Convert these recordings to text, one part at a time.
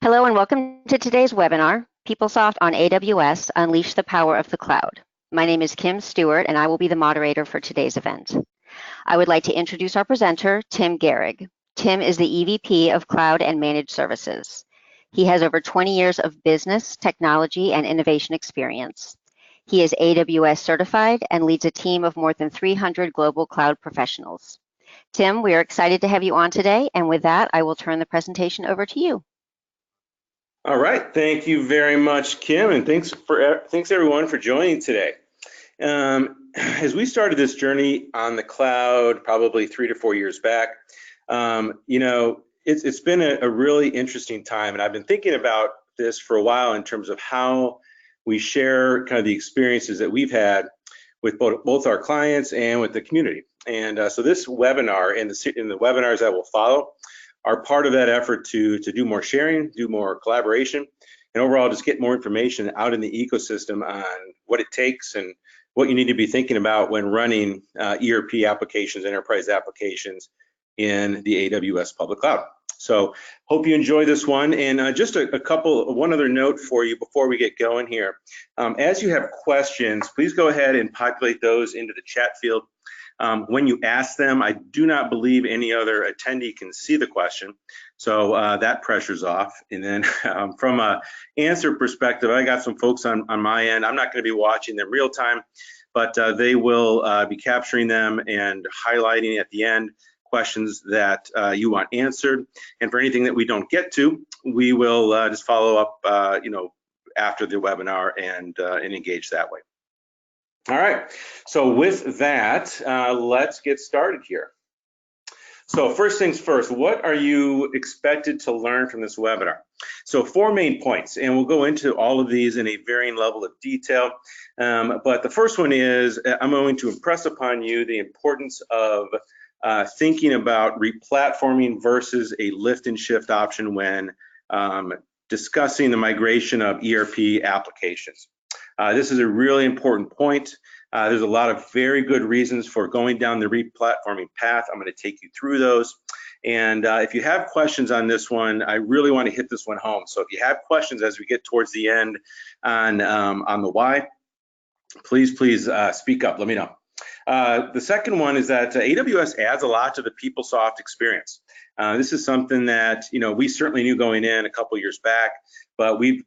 Hello and welcome to today's webinar, PeopleSoft on AWS, Unleash the Power of the Cloud. My name is Kim Stewart and I will be the moderator for today's event. I would like to introduce our presenter, Tim Gehrig. Tim is the EVP of Cloud and Managed Services. He has over 20 years of business, technology, and innovation experience. He is AWS certified and leads a team of more than 300 global cloud professionals. Tim, we are excited to have you on today, and with that, I will turn the presentation over to you. All right, thank you very much, Kim, and thanks everyone for joining today. As we started this journey on the cloud, probably 3 to 4 years back, it's been a really interesting time, and I've been thinking about this for a while in terms of how we share kind of the experiences that we've had with both our clients and with the community. And so this webinar and the webinars that will follow are part of that effort to do more sharing, do more collaboration, and overall just get more information out in the ecosystem on what it takes and what you need to be thinking about when running ERP applications, enterprise applications in the AWS public cloud. So hope you enjoy this one. And just one other note for you before we get going here. As you have questions, please go ahead and populate those into the chat field. When you ask them, I do not believe any other attendee can see the question, so that pressure's off. And then from an answer perspective, I got some folks on my end. I'm not going to be watching them real time, but they will be capturing them and highlighting at the end questions that you want answered. And for anything that we don't get to, we will just follow up, after the webinar and engage that way. All right, so with that, let's get started here. So first things first, what are you expected to learn from this webinar? So 4 main points, and we'll go into all of these in a varying level of detail. But the first one is, I'm going to impress upon you the importance of thinking about replatforming versus a lift and shift option when discussing the migration of ERP applications. This is a really important point. There's a lot of very good reasons for going down the replatforming path. I'm going to take you through those. And if you have questions on this one, I really want to hit this one home. So if you have questions as we get towards the end on the why, please speak up. Let me know. The second one is that AWS adds a lot to the PeopleSoft experience. This is something that we certainly knew going in a couple years back, but we've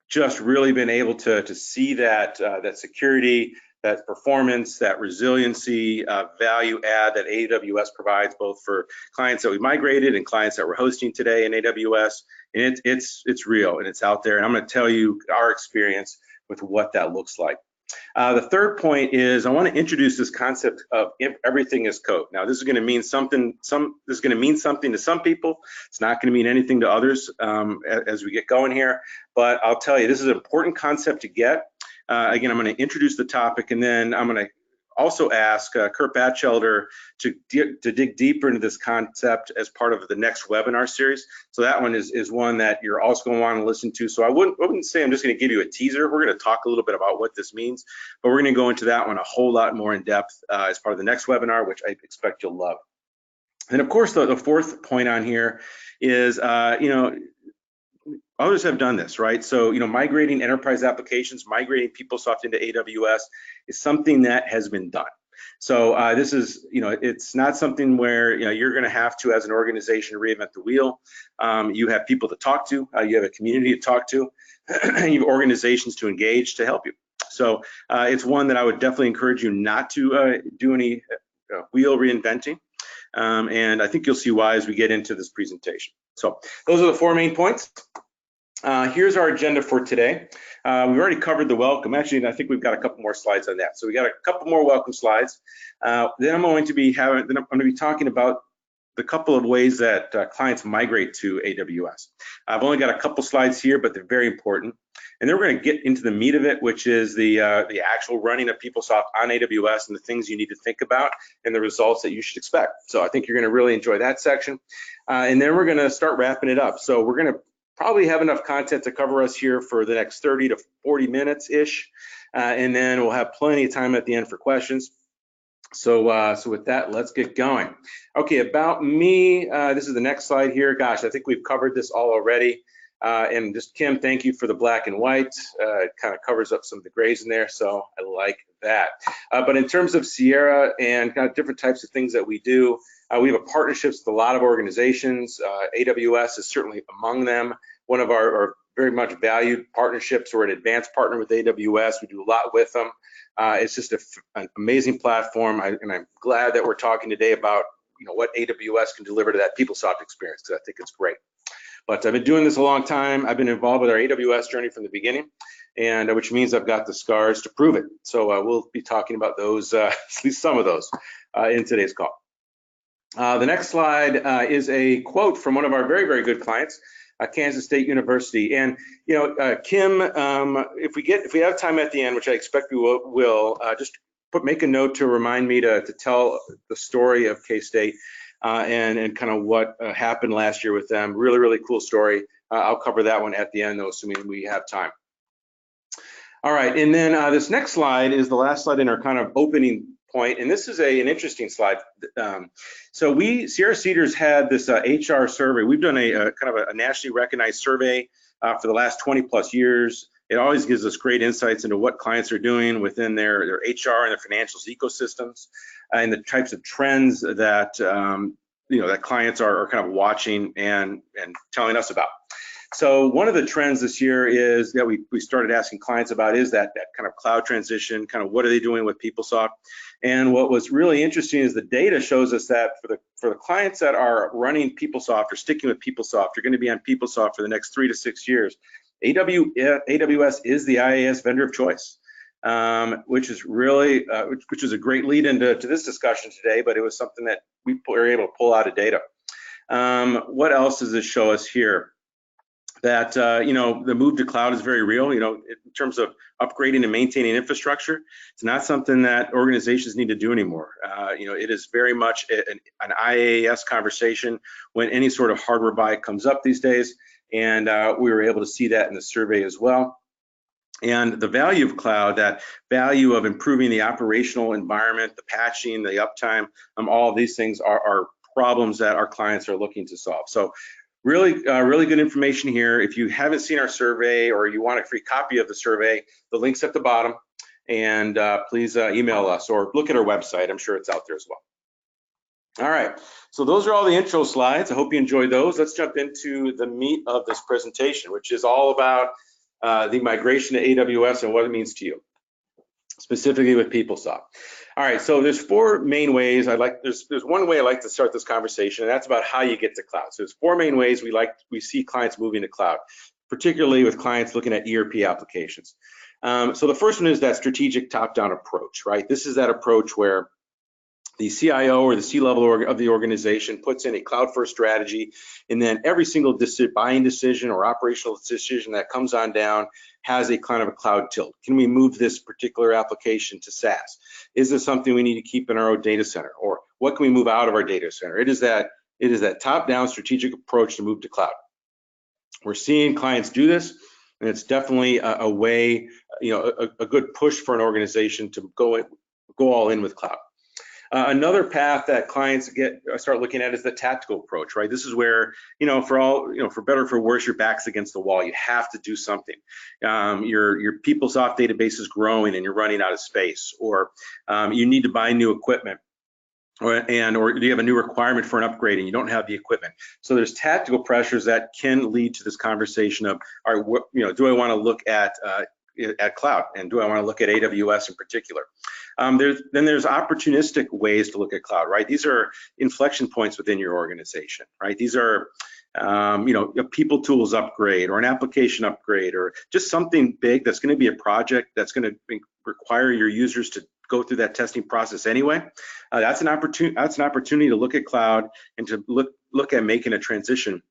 just really been able to see that security, that performance, that resiliency, value add that AWS provides both for clients that we migrated and clients that we're hosting today in AWS. And it's real and it's out there. And I'm going to tell you our experience with what that looks like. The third point is I want to introduce this concept of everything is code. Now, this is going to mean something. This is going to mean something to some people. It's not going to mean anything to others as we get going here. But I'll tell you, this is an important concept to get. Again, I'm going to introduce the topic, and then I'm going to also ask Kurt Batchelder to dig deeper into this concept as part of the next webinar series. So that one is one that you're also going to want to listen to. So I wouldn't say I'm just going to give you a teaser. We're going to talk a little bit about what this means, but we're going to go into that one a whole lot more in depth as part of the next webinar, which I expect you'll love. And of course, the fourth point on here is, others have done this, right? So, migrating enterprise applications, migrating PeopleSoft into AWS is something that has been done. So this is, it's not something where, you're going to have to, as an organization, reinvent the wheel. You have people to talk to, you have a community to talk to, and you have organizations to engage to help you. So it's one that I would definitely encourage you not to do any wheel reinventing. And I think you'll see why as we get into this presentation. So those are the 4 main points. Here's our agenda for today. We've already covered the welcome. Actually, I think we've got a couple more slides on that. So we got a couple more welcome slides. Then I'm going to be talking about the couple of ways that clients migrate to AWS. I've only got a couple slides here, but they're very important. And then we're going to get into the meat of it, which is the actual running of PeopleSoft on AWS and the things you need to think about and the results that you should expect. So I think you're going to really enjoy that section. And then we're going to start wrapping it up. So we're going to probably have enough content to cover us here for the next 30 to 40 minutes-ish. And then we'll have plenty of time at the end for questions. So with that, let's get going. Okay, about me, this is the next slide here. Gosh, I think we've covered this all already. And just Kim, thank you for the black and white. It kind of covers up some of the grays in there, so I like that. But in terms of Sierra and kind of different types of things that we do, we have partnerships with a lot of organizations. AWS is certainly among them. One of our very much valued partnerships. We're an advanced partner with AWS. We do a lot with them. It's just an amazing platform, and I'm glad that we're talking today about what AWS can deliver to that PeopleSoft experience, because I think it's great. But I've been doing this a long time. I've been involved with our AWS journey from the beginning, and which means I've got the scars to prove it. So we'll be talking about those, at least some of those, in today's call. The next slide is a quote from one of our very, very good clients, Kansas State University. And Kim, if we have time at the end, which I expect we will, just make a note to remind me to tell the story of K-State and kind of what happened last year with them. Really, really cool story. I'll cover that one at the end, though, assuming we have time. All right, and then this next slide is the last slide in our kind of opening point, and this is an interesting slide. So Sierra-Cedar's had this HR survey. We've done a kind of a nationally recognized survey for the last 20 plus years. It always gives us great insights into what clients are doing within their HR and their financials ecosystems, and the types of trends that that clients are kind of watching and telling us about. So one of the trends this year is that we started asking clients about is that kind of cloud transition, kind of what are they doing with PeopleSoft? And what was really interesting is the data shows us that for the clients that are running PeopleSoft or sticking with PeopleSoft, are going to be on PeopleSoft for the next 3 to 6 years. AWS is the IaaS vendor of choice, which is really which is a great lead into this discussion today. But it was something that we were able to pull out of data. What else does this show us here? That the move to cloud is very real. In terms of upgrading and maintaining infrastructure, it's not something that organizations need to do anymore. It is very much an IaaS conversation when any sort of hardware buy comes up these days, and we were able to see that in the survey as well. And the value of cloud, that value of improving the operational environment, the patching, the uptime, all of these things are problems that our clients are looking to solve. So really good information here. If you haven't seen our survey or you want a free copy of the survey, the link's at the bottom, and please email us or look at our website. I'm sure it's out there as well. All right, so those are all the intro slides. I hope you enjoyed those. Let's jump into the meat of this presentation, which is all about the migration to AWS and what it means to you, specifically with PeopleSoft. All right, so there's 4 main ways there's one way I like to start this conversation, and that's about how you get to cloud. So there's 4 main ways we see clients moving to cloud, particularly with clients looking at ERP applications. So the first one is that strategic top-down approach, right? This is that approach where the CIO or the C-level of the organization puts in a cloud-first strategy, and then every single buying decision or operational decision that comes on down has a kind of a cloud tilt. Can we move this particular application to SaaS? Is this something we need to keep in our own data center? Or what can we move out of our data center? It is that top-down strategic approach to move to cloud. We're seeing clients do this, and it's definitely a way, a good push for an organization to go all in with cloud. Another path that clients start looking at is the tactical approach, right? This is where, for better or for worse, your back's against the wall. You have to do something. Your PeopleSoft database is growing and you're running out of space, or you need to buy new equipment, or do you have a new requirement for an upgrade and you don't have the equipment. So there's tactical pressures that can lead to this conversation of, all right, do I want to look at cloud, and do I want to look at AWS in particular? There's opportunistic ways to look at cloud, right? These are inflection points within your organization, right? These are, a people tools upgrade or an application upgrade, or just something big that's going to be a project that's going to require your users to go through that testing process anyway. That's an opportunity to look at cloud and to look at making a transition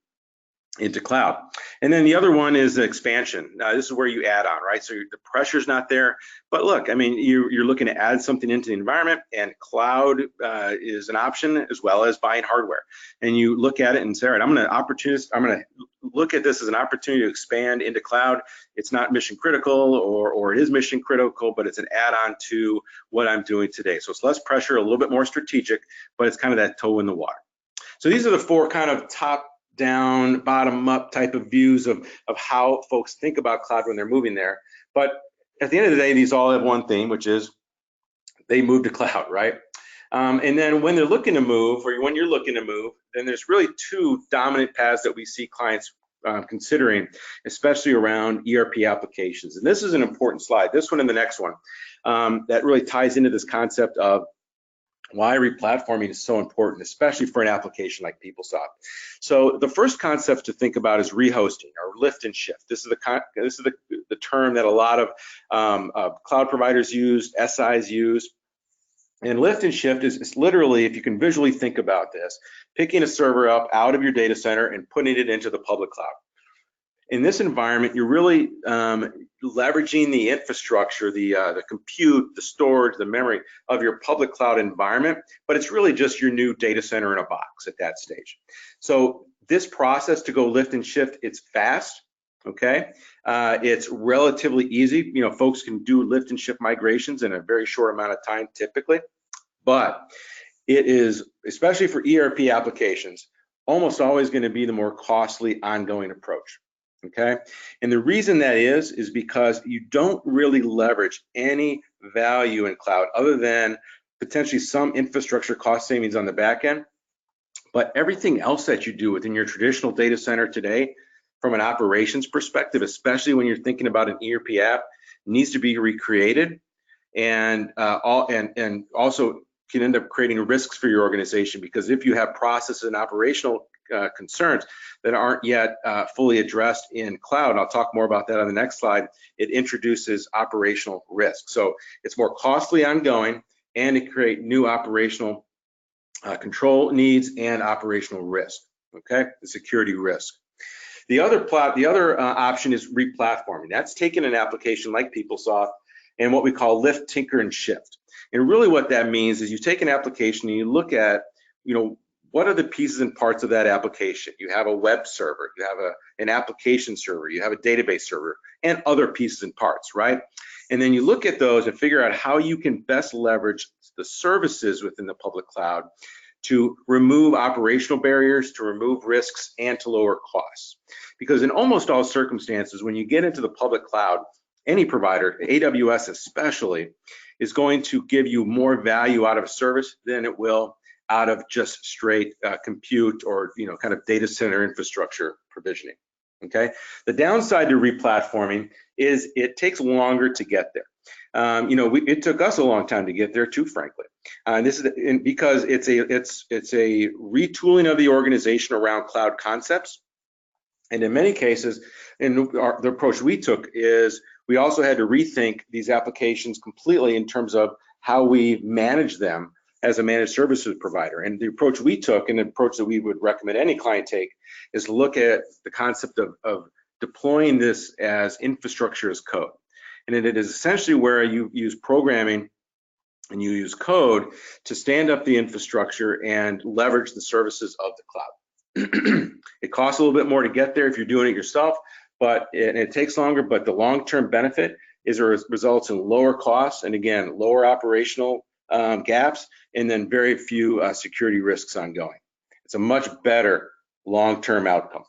into cloud. And then the other one is the expansion. This is where you add on, right? So the pressure's not there, but look, I mean, you're looking to add something into the environment, and cloud is an option, as well as buying hardware. And you look at it and say, all right, I'm going to look at this as an opportunity to expand into cloud. It's not mission critical, or it is mission critical, but it's an add-on to what I'm doing today. So it's less pressure, a little bit more strategic, but it's kind of that toe in the water. So these are the four kind of top-down, bottom-up type of views of how folks think about cloud when they're moving there. But at the end of the day, these all have one theme, which is they move to cloud, right? And then when they're looking to move, or when you're looking to move, then there's really two dominant paths that we see clients considering, especially around ERP applications. And this is an important slide, this one and the next one, that really ties into this concept of why replatforming is so important, especially for an application like PeopleSoft. So the first concept to think about is rehosting, or lift and shift. This is the term that a lot of cloud providers use, SIs use. And lift and shift is literally, if you can visually think about this, picking a server up out of your data center and putting it into the public cloud. In this environment, you're really leveraging the infrastructure, the compute, the storage, the memory of your public cloud environment, but it's really just your new data center in a box at that stage. So this process to go lift and shift, it's fast, okay? It's relatively easy. You know, folks can do lift and shift migrations in a very short amount of time typically, but it is, especially for ERP applications, almost always going to be the more costly ongoing approach. Okay, and the reason that is because you don't really leverage any value in cloud other than potentially some infrastructure cost savings on the back end. But everything else that you do within your traditional data center today, from an operations perspective, especially when you're thinking about an ERP app, needs to be recreated, and also can end up creating risks for your organization, because if you have processes and operational concerns that aren't yet fully addressed in cloud, and I'll talk more about that on the next slide, it introduces operational risk. So it's more costly ongoing, and it creates new operational control needs and operational risk, okay, the security risk. The other option is replatforming. That's taking an application like PeopleSoft and what we call lift, tinker, and shift. And really what that means is you take an application and you look at, you know, what are the pieces and parts of that application? You have a web server, you have an application server, you have a database server, and other pieces and parts, right? And then you look at those and figure out how you can best leverage the services within the public cloud to remove operational barriers, to remove risks, and to lower costs. Because in almost all circumstances, when you get into the public cloud, any provider, AWS especially, is going to give you more value out of a service than it will out of just straight compute or, you know, kind of data center infrastructure provisioning. Okay. The downside to replatforming is it takes longer to get there. You know, it took us a long time to get there too, frankly. This is because it's a retooling of the organization around cloud concepts, and in many cases, the approach we took is we also had to rethink these applications completely in terms of how we manage them as a managed services provider. And the approach we took, and the approach that we would recommend any client take, is look at the concept of deploying this as infrastructure as code. And it is essentially where you use programming and you use code to stand up the infrastructure and leverage the services of the cloud. It costs a little bit more to get there if you're doing it yourself, but it takes longer, but the long-term benefit is it results in lower costs, and again, lower operational gaps, and then very few security risks ongoing. It's a much better long-term outcome.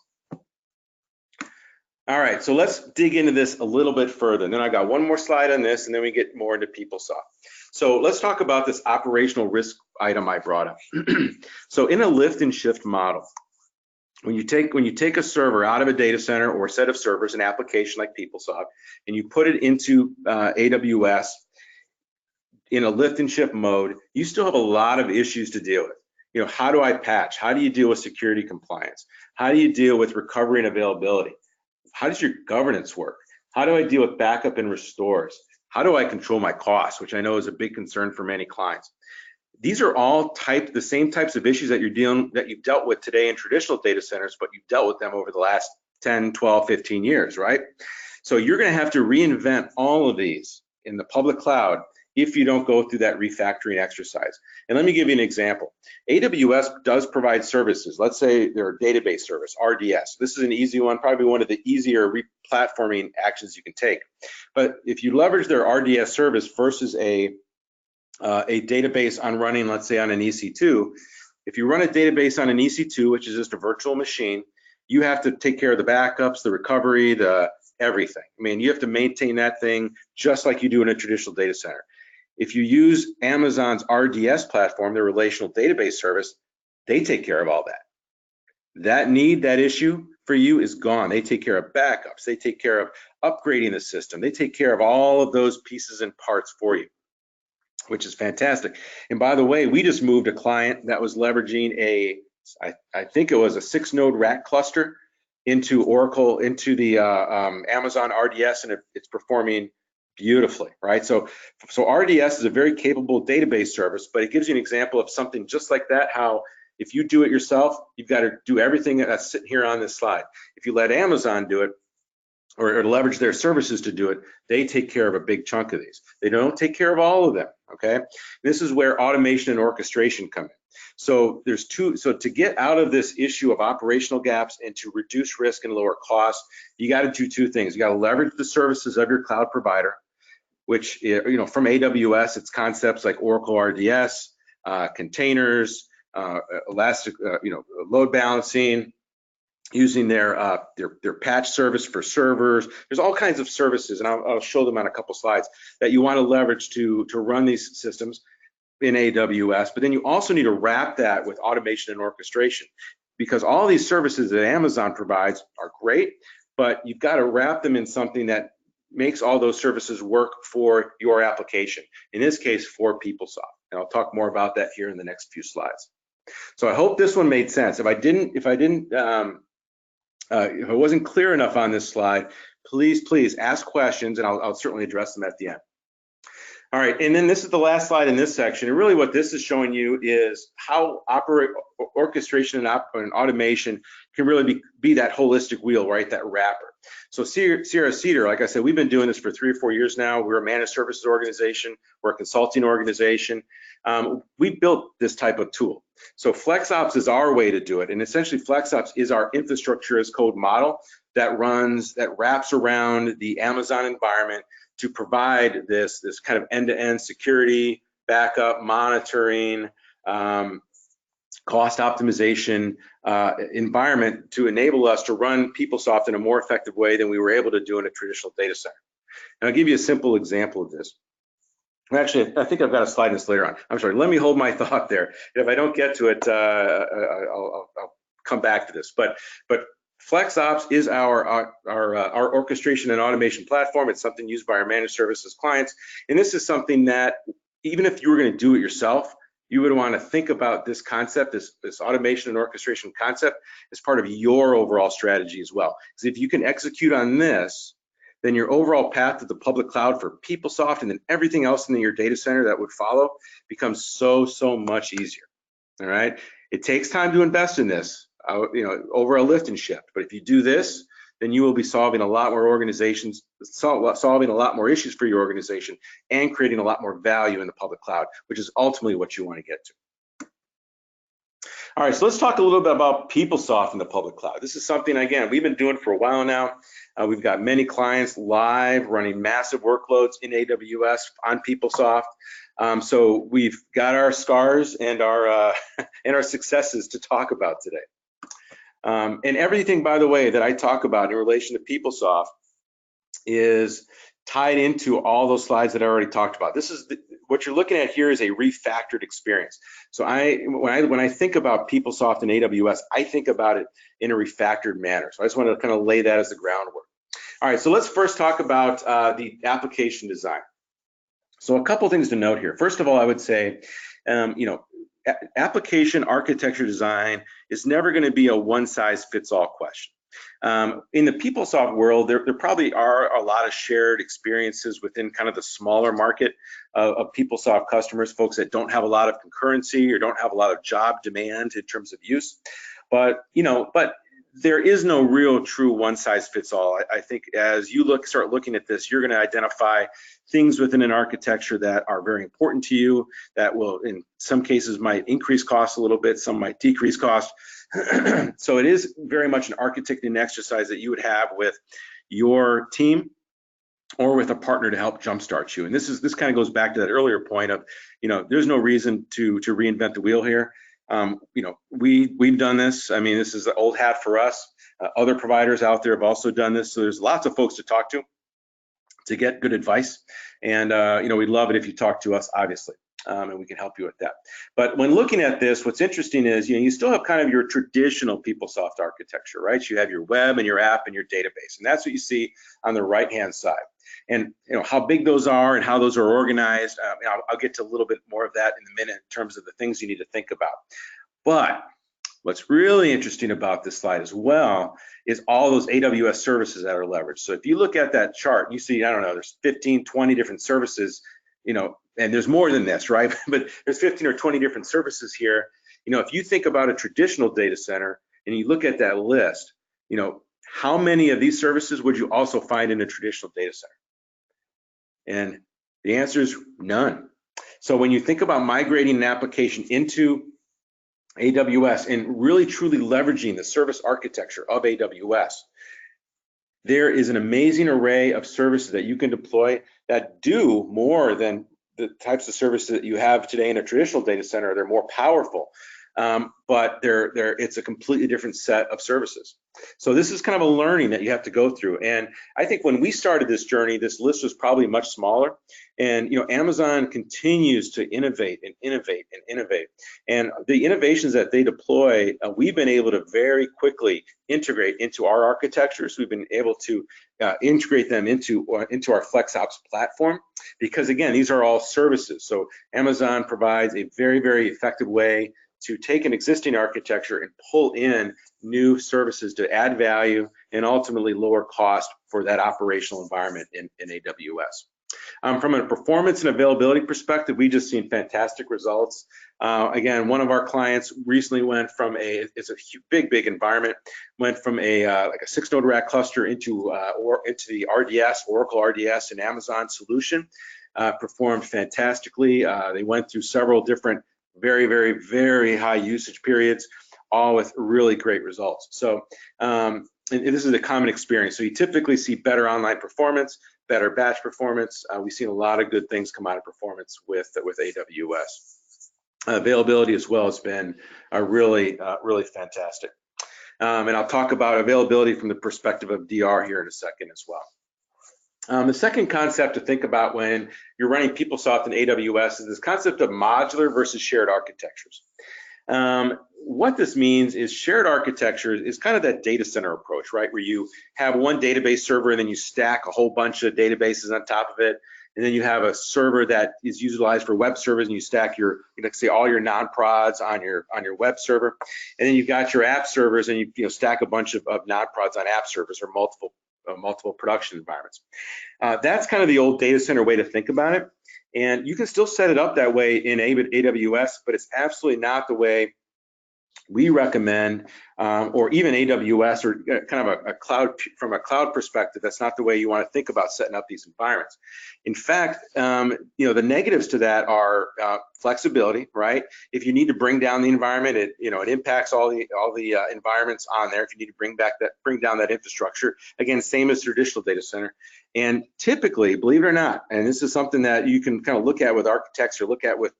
All right, so let's dig into this a little bit further. And then I got one more slide on this, and then we get more into PeopleSoft. So let's talk about this operational risk item I brought up. So in a lift and shift model, when you take a server out of a data center or a set of servers, an application like PeopleSoft, and you put it into AWS in a lift and shift mode, you still have a lot of issues to deal with. You know, how do I patch? How do you deal with security compliance? How do you deal with recovery and availability? How does your governance work? How do I deal with backup and restores? How do I control my costs, which I know is a big concern for many clients? These are all the same types of issues that you've dealt with today in traditional data centers, but you've dealt with them over the last 10, 12, 15 years, right? So you're going to have to reinvent all of these in the public cloud if you don't go through that refactoring exercise. And let me give you an example. AWS does provide services. Let's say they're a database service, RDS. This is an easy one, probably one of the easier replatforming actions you can take. But if you leverage their RDS service versus a database on running, let's say on an EC2, if you run a database on an EC2, which is just a virtual machine, you have to take care of the backups, the recovery, the everything. I mean, you have to maintain that thing just like you do in a traditional data center. If you use Amazon's RDS platform, their relational database service, they take care of all that. That issue for you is gone. They take care of backups. They take care of upgrading the system. They take care of all of those pieces and parts for you, which is fantastic. And by the way, we just moved a client that was leveraging I think it was a 6-node rack cluster into Oracle, into the Amazon RDS, and it's performing beautifully, right? So RDS is a very capable database service, but it gives you an example of something just like that, how if you do it yourself, you've got to do everything that's sitting here on this slide. If you let Amazon do it, or leverage their services to do it, they take care of a big chunk of these. They don't take care of all of them, okay? This is where automation and orchestration come in. So to get out of this issue of operational gaps and to reduce risk and lower costs, you got to do two things. You got to leverage the services of your cloud provider, which, from AWS, it's concepts like Oracle RDS, containers, elastic, load balancing, using their patch service for servers. There's all kinds of services, and I'll show them on a couple slides, that you want to leverage to run these systems in AWS. But then you also need to wrap that with automation and orchestration, because all these services that Amazon provides are great, but you've got to wrap them in something that makes all those services work for your application. In this case, for PeopleSoft. And I'll talk more about that here in the next few slides. So I hope this one made sense. If I wasn't clear enough on this slide, please ask questions, and I'll certainly address them at the end. All right, and then this is the last slide in this section, and really what this is showing you is how orchestration and automation can really be that holistic wheel, right, that wrapper. So Sierra-Cedar, like I said, we've been doing this for 3 or 4 years now. We're a managed services organization. We're a consulting organization. We built this type of tool. So FlexOps is our way to do it, and essentially FlexOps is our infrastructure as code model that wraps around the Amazon environment to provide this kind of end-to-end security, backup, monitoring, cost optimization environment to enable us to run PeopleSoft in a more effective way than we were able to do in a traditional data center. And I'll give you a simple example of this. Actually, I think I've got a slide on this later on. I'm sorry, let me hold my thought there. If I don't get to it, I'll come back to this. But FlexOps is our orchestration and automation platform. It's something used by our managed services clients. And this is something that, even if you were going to do it yourself, you would want to think about this concept, this automation and orchestration concept, as part of your overall strategy as well. Because if you can execute on this, then your overall path to the public cloud for PeopleSoft and then everything else in your data center that would follow becomes so much easier. All right. It takes time to invest in this, over a lift and shift. But if you do this, then you will be solving a lot more solving a lot more issues for your organization and creating a lot more value in the public cloud, which is ultimately what you want to get to. All right, so let's talk a little bit about PeopleSoft in the public cloud. This is something, again, we've been doing for a while now. We've got many clients live running massive workloads in AWS on PeopleSoft. So we've got our scars and our successes to talk about today. And everything, by the way, that I talk about in relation to PeopleSoft is tied into all those slides that I already talked about. This is what you're looking at here is a refactored experience. So when I think about PeopleSoft and AWS, I think about it in a refactored manner. So I just want to kind of lay that as the groundwork. All right, so let's first talk about the application design. So a couple things to note here. First of all, I would say, application architecture design is never going to be a one-size-fits-all question. In the PeopleSoft world, there probably are a lot of shared experiences within kind of the smaller market of PeopleSoft customers, folks that don't have a lot of concurrency or don't have a lot of job demand in terms of use. But there is no real true one size fits all. I think as you start looking at this, you're going to identify things within an architecture that are very important to you, that will in some cases might increase cost a little bit, some might decrease cost. So it is very much an architecting exercise that you would have with your team or with a partner to help jumpstart you. And this kind of goes back to that earlier point of, there's no reason to reinvent the wheel here. We've done this. I mean, this is the old hat for us. Other providers out there have also done this. So there's lots of folks to talk to get good advice. And, we'd love it if you talk to us, obviously, and we can help you with that. But when looking at this, what's interesting is, you still have kind of your traditional PeopleSoft architecture, right? You have your web and your app and your database. And that's what you see on the right-hand side. And how big those are and how those are organized, I'll get to a little bit more of that in a minute in terms of the things you need to think about. But what's really interesting about this slide as well is all those AWS services that are leveraged. So if you look at that chart, you see, I don't know, there's 15, 20 different services, and there's more than this, right? But there's 15 or 20 different services here. If you think about a traditional data center and you look at that list, how many of these services would you also find in a traditional data center? And the answer is none. So when you think about migrating an application into AWS and really truly leveraging the service architecture of AWS, there is an amazing array of services that you can deploy that do more than the types of services that you have today in a traditional data center. They're more powerful, but it's a completely different set of services. So this is kind of a learning that you have to go through. And I think when we started this journey, this list was probably much smaller. And Amazon continues to innovate and innovate and innovate. And the innovations that they deploy, we've been able to very quickly integrate into our architectures. We've been able to integrate them into our FlexOps platform, because again, these are all services. So Amazon provides a very, very effective way to take an existing architecture and pull in new services to add value and ultimately lower cost for that operational environment in AWS. From a performance and availability perspective, we just seen fantastic results. Again, one of our clients recently went from it's a big environment, went from like a 6-node rack cluster into the RDS, Oracle RDS and Amazon solution, performed fantastically. They went through several different very, very, very high usage periods, all with really great results. So, and this is a common experience. So you typically see better online performance, better batch performance. We've seen a lot of good things come out of performance with AWS. Availability as well has been really fantastic. And I'll talk about availability from the perspective of DR here in a second as well. The second concept to think about when you're running PeopleSoft and AWS is this concept of modular versus shared architectures. What this means is shared architecture is kind of that data center approach, right? Where you have one database server and then you stack a whole bunch of databases on top of it. And then you have a server that is utilized for web servers, and you stack say all your non-prods on your web server. And then you've got your app servers, and you stack a bunch of non-prods on app servers or multiple production environments. That's kind of the old data center way to think about it. And you can still set it up that way in AWS, but it's absolutely not the way we recommend, or even AWS, or kind of a cloud, from a cloud perspective, that's not the way you want to think about setting up these environments. In fact, the negatives to that are flexibility, right? If you need to bring down the environment, it impacts all the environments on there. If you need to bring down that infrastructure, again, same as traditional data center. And typically, believe it or not, and this is something that you can kind of look at with architects or look at with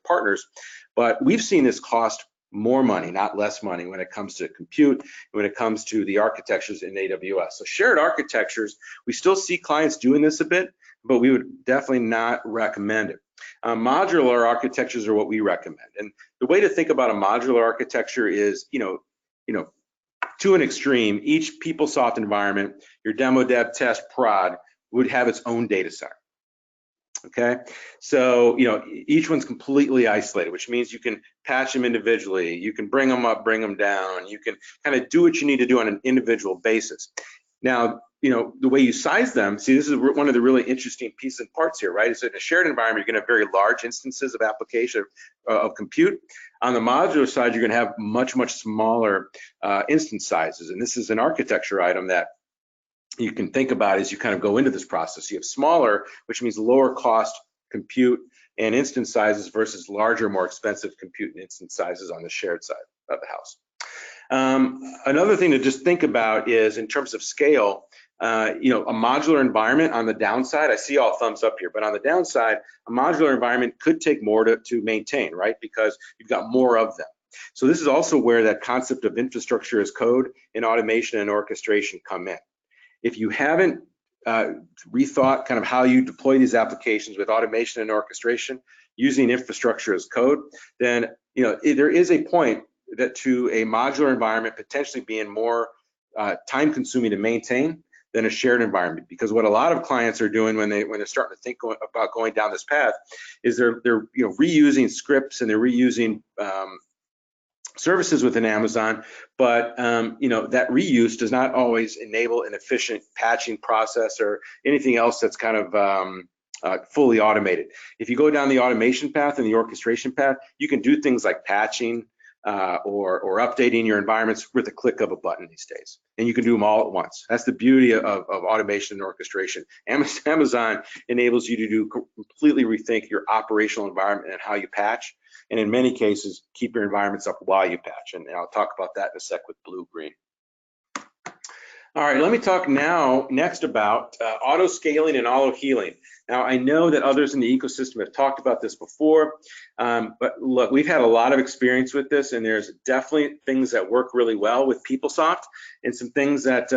partners, but we've seen this cost more money, not less money, when it comes to compute, when it comes to the architectures in AWS. So shared architectures, we still see clients doing this a bit, but we would definitely not recommend it. Modular architectures are what we recommend. And the way to think about a modular architecture is, to an extreme, each PeopleSoft environment, your demo, dev, test, prod, would have its own data center. Okay, so each one's completely isolated, which means you can patch them individually, you can bring them up, bring them down, you can kind of do what you need to do on an individual basis. Now, the way you size them, see, this is one of the really interesting pieces and parts here, right? Is in a shared environment, you're gonna have very large instances of application of compute. On the modular side, you're gonna have much, much smaller instance sizes. And this is an architecture item that you can think about as you kind of go into this process. You have smaller, which means lower cost compute and instance sizes versus larger, more expensive compute and instance sizes on the shared side of the house. Another thing to just think about is in terms of scale, a modular environment on the downside, I see all thumbs up here, but on the downside, a modular environment could take more to maintain, right? Because you've got more of them. So this is also where that concept of infrastructure as code and automation and orchestration come in. If you haven't rethought kind of how you deploy these applications with automation and orchestration using infrastructure as code, then there is a point that to a modular environment potentially being more time consuming to maintain than a shared environment. Because what a lot of clients are doing when they're starting to think about going down this path is they're reusing scripts and they're reusing services within Amazon, but that reuse does not always enable an efficient patching process or anything else that's kind of fully automated. If you go down the automation path and the orchestration path, you can do things like patching or updating your environments with a click of a button these days, and you can do them all at once. That's the beauty of automation and orchestration. Amazon enables you to completely rethink your operational environment and how you patch, and in many cases, keep your environments up while you patch. And I'll talk about that in a sec with Bluegreen. All right, let me talk next about auto scaling and auto healing. Now, I know that others in the ecosystem have talked about this before, but look, we've had a lot of experience with this, and there's definitely things that work really well with PeopleSoft and some things that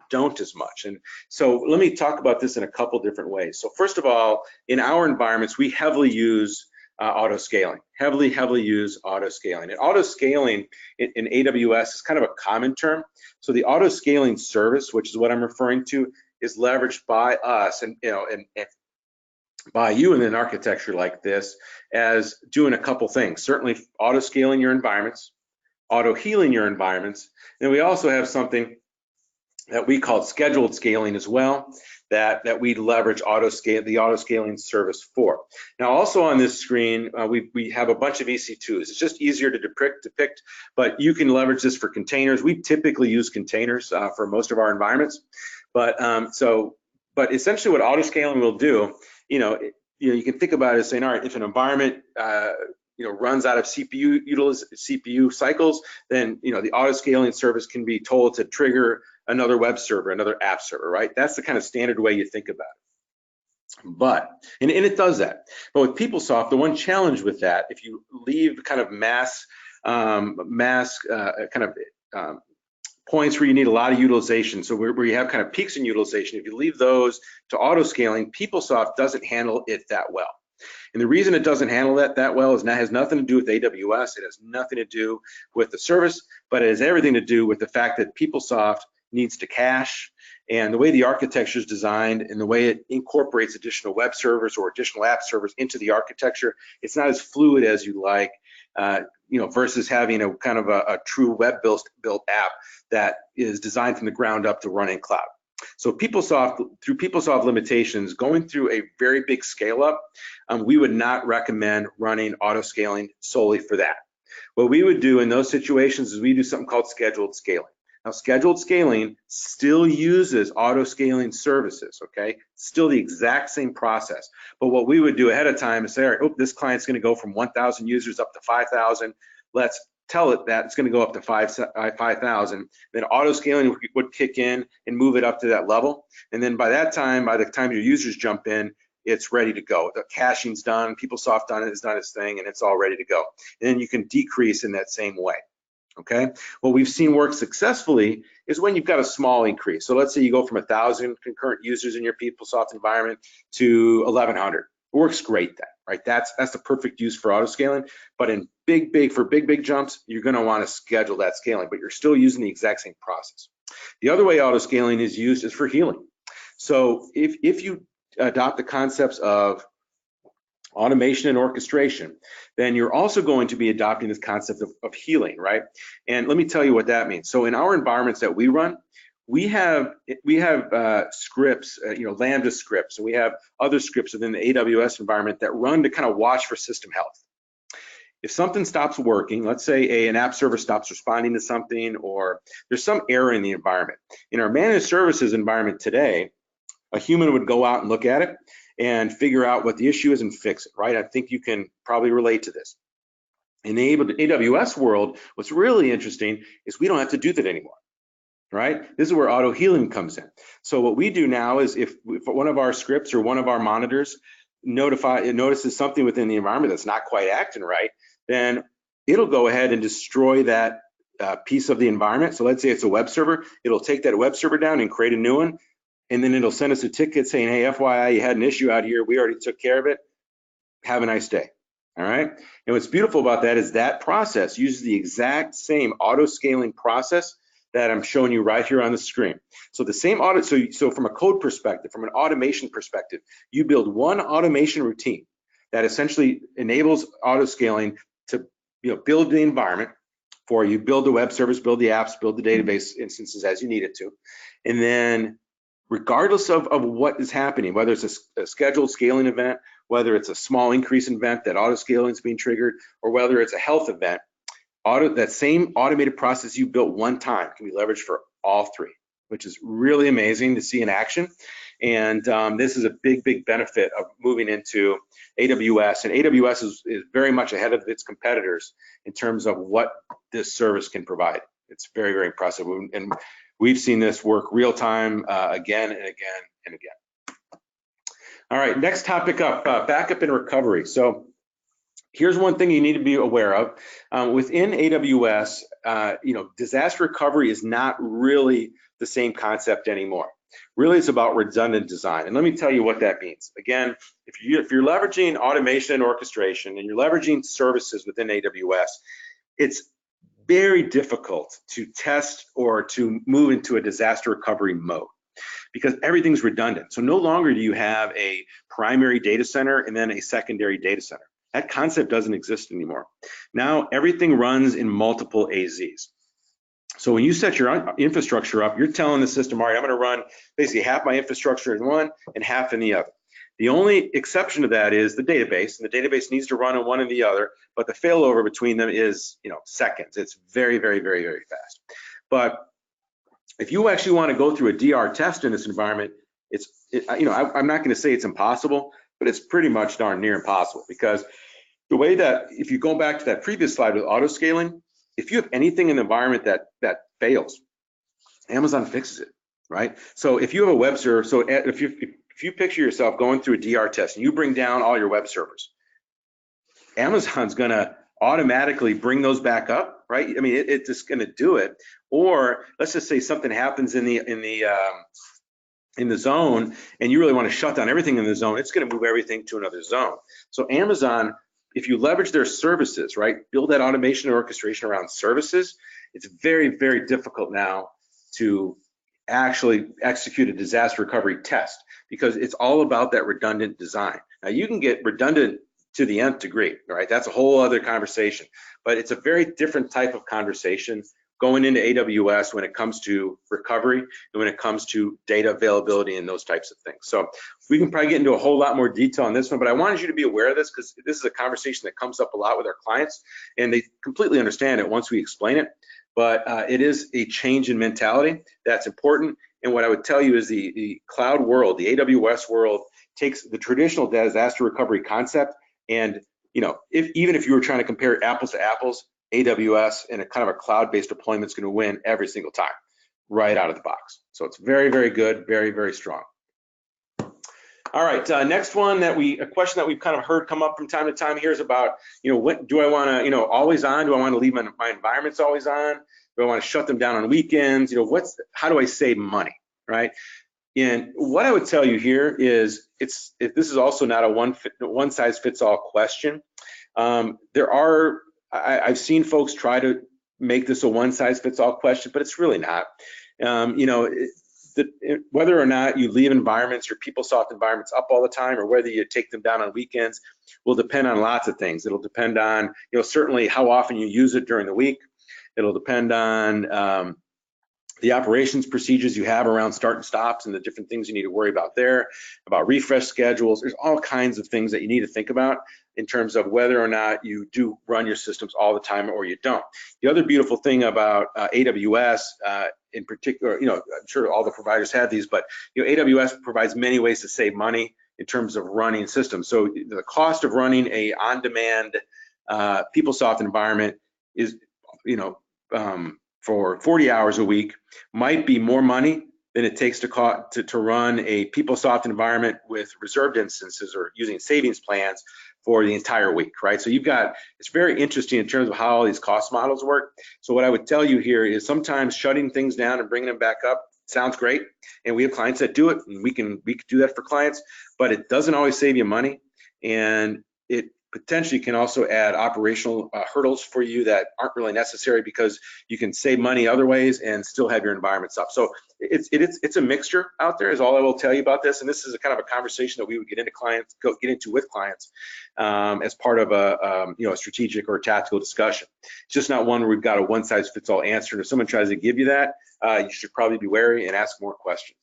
don't as much. And so let me talk about this in a couple different ways. So first of all, in our environments, we heavily use auto scaling, heavily use auto scaling. And auto scaling in AWS is kind of a common term. So the auto scaling service, which is what I'm referring to, is leveraged by us and by you in an architecture like this as doing a couple things. Certainly auto scaling your environments, auto healing your environments. And we also have something that we call scheduled scaling as well, that we leverage the auto scaling service for. Now, also on this screen, we have a bunch of EC2s. It's just easier to depict, but you can leverage this for containers. We typically use containers for most of our environments, but essentially what auto scaling will do, you can think about it as saying, all right, if an environment runs out of CPU cycles, then the auto scaling service can be told to trigger another web server, another app server, right? That's the kind of standard way you think about it. And it does that. But with PeopleSoft, the one challenge with that, if you leave kind of mass points where you need a lot of utilization, so where you have kind of peaks in utilization, if you leave those to auto scaling, PeopleSoft doesn't handle it that well. And the reason it doesn't handle that well is has nothing to do with AWS. It has nothing to do with the service, but it has everything to do with the fact that PeopleSoft needs to cache, and the way the architecture is designed and the way it incorporates additional web servers or additional app servers into the architecture, it's not as fluid as you like, versus having a kind of a true web built app that is designed from the ground up to run in cloud. So through PeopleSoft limitations, going through a very big scale up, we would not recommend running auto scaling solely for that. What we would do in those situations is we do something called scheduled scaling. Now, scheduled scaling still uses auto scaling services, okay? Still the exact same process. But what we would do ahead of time is say, all right, this client's gonna go from 1,000 users up to 5,000. Let's tell it that it's gonna go up to 5,000. Then auto scaling would kick in and move it up to that level. And then by the time your users jump in, it's ready to go. The caching's done, PeopleSoft has done its thing, and it's all ready to go. And then you can decrease in that same way. Okay, what we've seen work successfully is when you've got a small increase. So let's say you go from 1,000 concurrent users in your PeopleSoft environment to 1,100. It works great then, right? That's the perfect use for auto scaling. But in big jumps, you're going to want to schedule that scaling, but you're still using the exact same process. The other way auto scaling is used is for healing. So if you adopt the concepts of automation and orchestration, then you're also going to be adopting this concept of healing, right? And let me tell you what that means. So in our environments that we run, we have scripts, Lambda scripts, and we have other scripts within the AWS environment that run to kind of watch for system health. If something stops working, let's say an app server stops responding to something, or there's some error in the environment. In our managed services environment today, a human would go out and look at it and figure out what the issue is and fix it, right? I think you can probably relate to this. In the AWS world, what's really interesting is we don't have to do that anymore, right? This is where auto healing comes in. So what we do now is if one of our scripts or one of our monitors notices something within the environment that's not quite acting right, then it'll go ahead and destroy that piece of the environment. So let's say it's a web server, it'll take that web server down and create a new one, and then it'll send us a ticket saying, hey, FYI, you had an issue out here, we already took care of it, have a nice day. All right, and what's beautiful about that is that process uses the exact same auto-scaling process that I'm showing you right here on the screen. So the same audit, so from a code perspective, from an automation perspective, you build one automation routine that essentially enables auto-scaling to build the environment for you, build the web service, build the apps, build the database instances as you need it to. And then regardless of what is happening, whether it's a scheduled scaling event, whether it's a small increase event that auto-scaling is being triggered, or whether it's a health event, that same automated process you built one time can be leveraged for all three, which is really amazing to see in action. And this is a big, big benefit of moving into AWS. And AWS is very much ahead of its competitors in terms of what this service can provide. It's very, very impressive. And we've seen this work real time again and again and again. All right, next topic up, backup and recovery. So here's one thing you need to be aware of. Within AWS, disaster recovery is not really the same concept anymore. Really, it's about redundant design. And let me tell you what that means. Again, if you're leveraging automation and orchestration and you're leveraging services within AWS, it's very difficult to test or to move into a disaster recovery mode because everything's redundant. So no longer do you have a primary data center and then a secondary data center. That concept doesn't exist anymore. Now everything runs in multiple AZs. So when you set your infrastructure up, you're telling the system, all right, I'm going to run basically half my infrastructure in one and half in the other. The only exception to that is the database, and the database needs to run on one and the other, but the failover between them is, seconds. It's very, very, very, very fast. But if you actually want to go through a DR test in this environment, I'm not going to say it's impossible, but it's pretty much darn near impossible because the way that, if you go back to that previous slide with auto scaling, if you have anything in the environment that fails, Amazon fixes it, right? So if you have a web server, so if you picture yourself going through a DR test and you bring down all your web servers, Amazon's gonna automatically bring those back up, right? I mean, it's just gonna do it. Or let's just say something happens in the zone and you really want to shut down everything in the zone, it's going to move everything to another zone. So Amazon, if you leverage their services, right, build that automation and orchestration around services, it's very, very difficult now to actually execute a disaster recovery test because it's all about that redundant design. Now you can get redundant to the nth degree, right? That's a whole other conversation, but it's a very different type of conversation going into AWS when it comes to recovery and when it comes to data availability and those types of things. So we can probably get into a whole lot more detail on this one, but I wanted you to be aware of this because this is a conversation that comes up a lot with our clients and they completely understand it once we explain it, but it is a change in mentality that's important. And what I would tell you is the cloud world, the AWS world, takes the traditional disaster recovery concept and, even if you were trying to compare apples to apples, AWS and a kind of a cloud-based deployment is going to win every single time, right out of the box. So it's very, very good, very, very strong. All right, next one a question that we've kind of heard come up from time to time here is about, what do I want to, always on? Do I want to leave my environments always on? Do I want to shut them down on weekends? How do I save money, right? And what I would tell you here is, this is also not a one size fits all question. I've seen folks try to make this a one size fits all question, but it's really not. Whether or not you leave environments, your PeopleSoft environments up all the time, or whether you take them down on weekends, will depend on lots of things. It'll depend on, certainly how often you use it during the week. It'll depend on, the operations procedures you have around start and stops and the different things you need to worry about there, about refresh schedules. There's all kinds of things that you need to think about in terms of whether or not you do run your systems all the time or you don't. The other beautiful thing about AWS in particular, I'm sure all the providers have these, but AWS provides many ways to save money in terms of running systems. So the cost of running a on-demand PeopleSoft environment is, for 40 hours a week might be more money than it takes to run a PeopleSoft environment with reserved instances or using savings plans for the entire week, right? So it's very interesting in terms of how all these cost models work. So what I would tell you here is sometimes shutting things down and bringing them back up sounds great. And we have clients that do it, and we can do that for clients, but it doesn't always save you money. And it potentially can also add operational hurdles for you that aren't really necessary, because you can save money other ways and still have your environments up. So it's a mixture out there is all I will tell you about this. And this is a kind of a conversation that we would get into with clients as part of a strategic or tactical discussion. It's just not one where we've got a one size fits all answer. And if someone tries to give you that, you should probably be wary and ask more questions.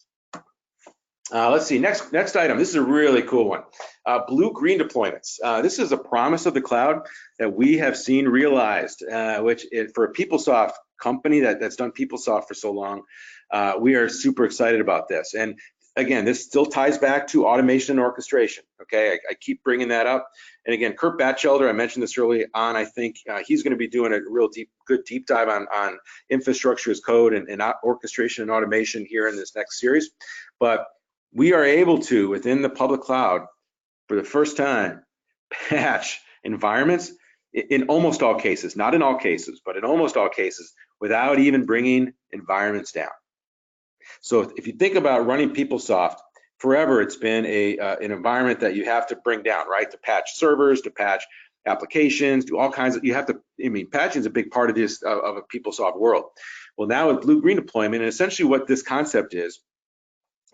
Let's see, next item. This is a really cool one. Bluegreen deployments. This is a promise of the cloud that we have seen realized, for a PeopleSoft company that's done PeopleSoft for so long, we are super excited about this. And again, this still ties back to automation and orchestration. Okay, I keep bringing that up. And again, Kurt Batchelder, I mentioned this early on. I think he's going to be doing a real good deep dive on infrastructure as code and orchestration and automation here in this next series. But we are able to, within the public cloud, for the first time, patch environments in almost all cases, not in all cases, but in almost all cases, without even bringing environments down. So if you think about running PeopleSoft, forever it's been an environment that you have to bring down, right? To patch servers, to patch applications, do all kinds of, patching is a big part of this, of a PeopleSoft world. Well, now with Bluegreen deployment, and essentially what this concept is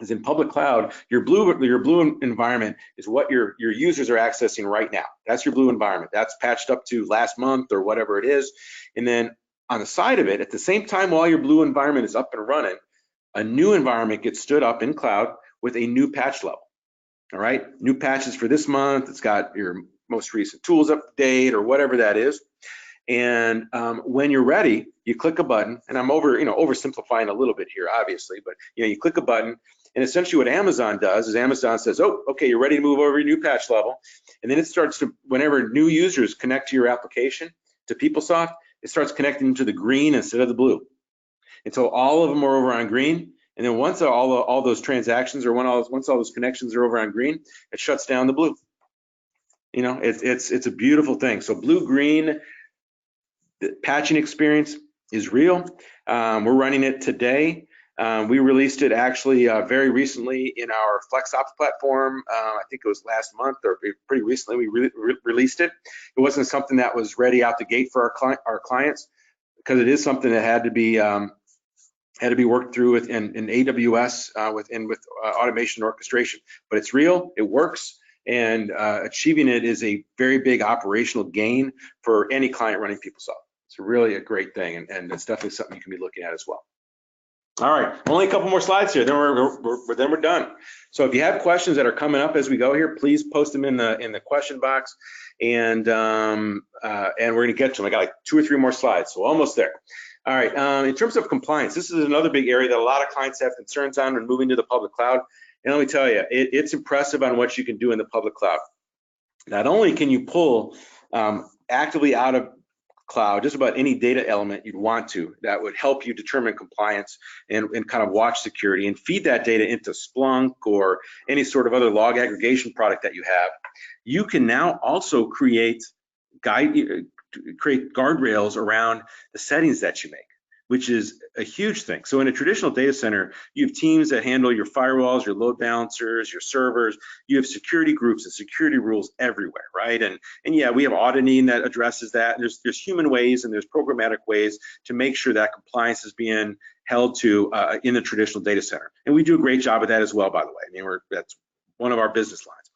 in public cloud, your blue environment is what your users are accessing right now. That's your blue environment. That's patched up to last month or whatever it is. And then on the side of it, at the same time while your blue environment is up and running, a new environment gets stood up in cloud with a new patch level. All right, new patches for this month. It's got your most recent tools up to date or whatever that is. And when you're ready, you click a button, and I'm oversimplifying a little bit here, obviously, but you click a button, and essentially what Amazon does is Amazon says, oh, okay, you're ready to move over your new patch level. And then it starts to, whenever new users connect to your application, to PeopleSoft, it starts connecting to the green instead of the blue. Until all of them are over on green. And then once all those transactions, or once all those connections are over on green, it shuts down the blue. It's a beautiful thing. So Bluegreen, the patching experience is real. We're running it today. We released it actually very recently in our FlexOps platform. I think it was last month, or pretty recently we released it. It wasn't something that was ready out the gate for our clients, because it is something that had to be worked through in AWS with automation and orchestration. But it's real, it works, and achieving it is a very big operational gain for any client running PeopleSoft. It's really a great thing, and it's definitely something you can be looking at as well. All right, only a couple more slides here, then we're done. So if you have questions that are coming up as we go here, please post them in the question box, and we're gonna get to them. I got like 2 or 3 more slides, so almost there. All right, in terms of compliance, this is another big area that a lot of clients have concerns on when moving to the public cloud. And let me tell you, it's impressive on what you can do in the public cloud. Not only can you pull actively out of cloud just about any data element you'd want to that would help you determine compliance and kind of watch security, and feed that data into Splunk or any sort of other log aggregation product that you have. You can now also create guardrails around the settings that you make, which is a huge thing. So in a traditional data center, you have teams that handle your firewalls, your load balancers, your servers. You have security groups and security rules everywhere, right? And yeah, we have auditing that addresses that. And there's human ways and there's programmatic ways to make sure that compliance is being held to in the traditional data center. And we do a great job of that as well, by the way. I mean, that's one of our business lines.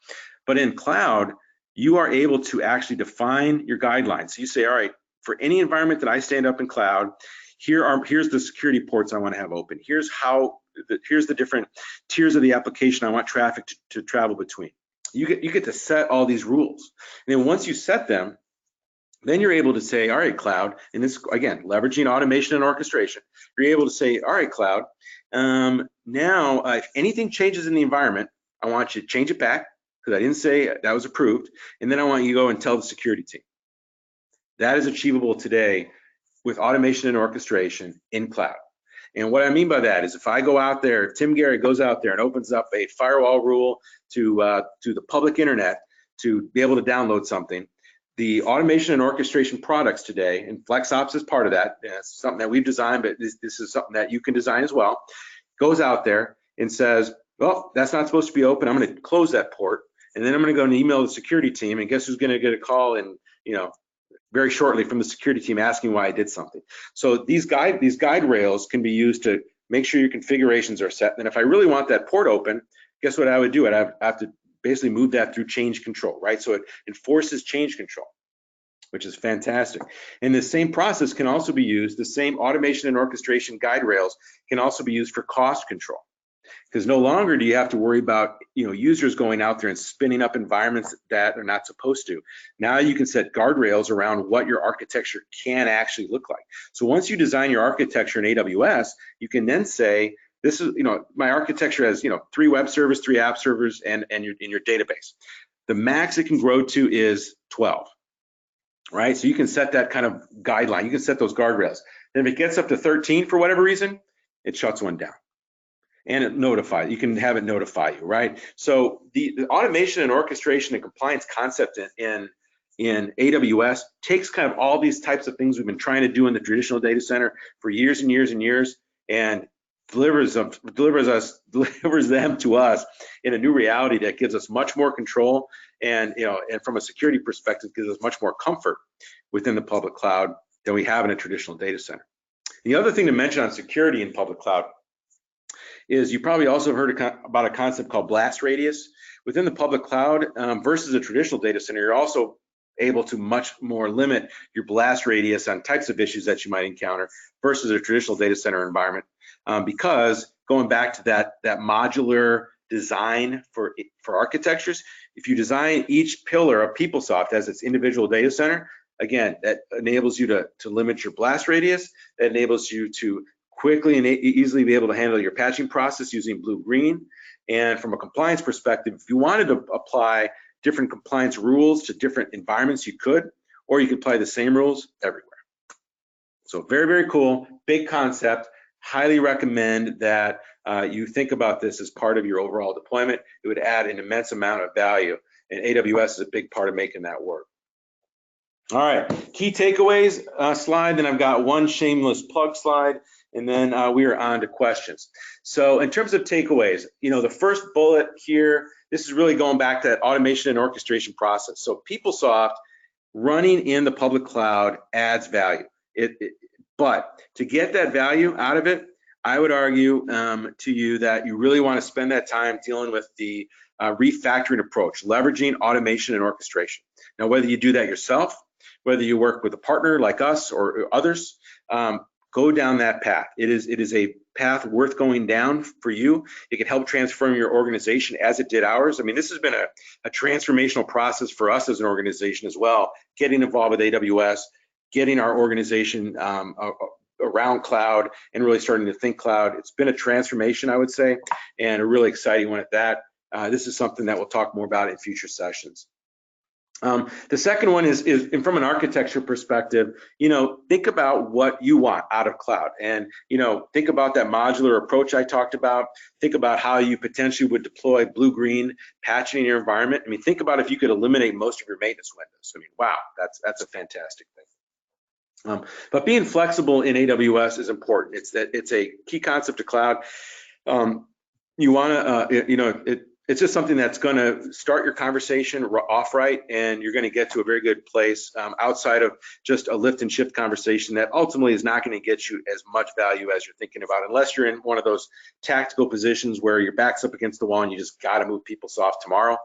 But in cloud, you are able to actually define your guidelines. So you say, all right, for any environment that I stand up in cloud, Here's the security ports I want to have open. Here's the different tiers of the application I want traffic to travel between. You get to set all these rules. And then once you set them, then you're able to say, all right, cloud, and this, again, leveraging automation and orchestration, you're able to say, all right, cloud, now if anything changes in the environment, I want you to change it back, because I didn't say that was approved, and then I want you to go and tell the security team. That is achievable today with automation and orchestration in cloud. And what I mean by that is if I go out there, if Tim Gehrig goes out there and opens up a firewall rule to the public internet to be able to download something, the automation and orchestration products today, and FlexOps is part of that, it's something that we've designed, but this is something that you can design as well, goes out there and says, well, that's not supposed to be open, I'm going to close that port, and then I'm going to go and email the security team, and guess who's going to get a call in, very shortly from the security team asking why I did something. So these guide rails can be used to make sure your configurations are set. And if I really want that port open, guess what I would do? I'd have to basically move that through change control, right? So it enforces change control, which is fantastic. And the same process can also be used, the same automation and orchestration guide rails can also be used for cost control. Because no longer do you have to worry about users going out there and spinning up environments that they're not supposed to. Now you can set guardrails around what your architecture can actually look like. So once you design your architecture in AWS, you can then say, this is, my architecture has 3 web servers, 3 app servers, and in your database. The max it can grow to is 12, right? So you can set that kind of guideline. You can set those guardrails. And if it gets up to 13 for whatever reason, it shuts one down. And it notifies, you can have it notify you, right? So the automation and orchestration and compliance concept in AWS takes kind of all these types of things we've been trying to do in the traditional data center for years and years and years, and delivers them to us in a new reality that gives us much more control, and and from a security perspective gives us much more comfort within the public cloud than we have in a traditional data center. The other thing to mention on security in public cloud is you probably also heard about a concept called blast radius. Within the public cloud versus a traditional data center, you're also able to much more limit your blast radius on types of issues that you might encounter versus a traditional data center environment. Because going back to that modular design for architectures, if you design each pillar of PeopleSoft as its individual data center, again, that enables you to limit your blast radius, that enables you to quickly and easily be able to handle your patching process using Bluegreen. And from a compliance perspective, if you wanted to apply different compliance rules to different environments, you could, or you could apply the same rules everywhere. So very, very cool, big concept. Highly recommend that you think about this as part of your overall deployment. It would add an immense amount of value, and AWS is a big part of making that work. All right, key takeaways slide, then I've got one shameless plug slide, and then we are on to questions. So in terms of takeaways, the first bullet here, this is really going back to that automation and orchestration process. So PeopleSoft running in the public cloud adds value. But to get that value out of it, I would argue to you that you really want to spend that time dealing with the refactoring approach, leveraging automation and orchestration. Now, whether you do that yourself, whether you work with a partner like us or others, go down that path. It is a path worth going down for you. It can help transform your organization as it did ours. I mean, this has been a transformational process for us as an organization as well, getting involved with AWS, getting our organization around cloud and really starting to think cloud. It's been a transformation, I would say, and a really exciting one at that. This is something that we'll talk more about in future sessions. The second one is from an architecture perspective, think about what you want out of cloud, and think about that modular approach I talked about. Think about how you potentially would deploy Bluegreen patching in your environment. I mean, think about if you could eliminate most of your maintenance windows. I mean, wow, that's a fantastic thing. But being flexible in AWS is important. It's a key concept of cloud. You want to, it's just something that's going to start your conversation off right, and you're going to get to a very good place outside of just a lift and shift conversation that ultimately is not going to get you as much value as you're thinking about, unless you're in one of those tactical positions where your back's up against the wall and you just got to move PeopleSoft tomorrow.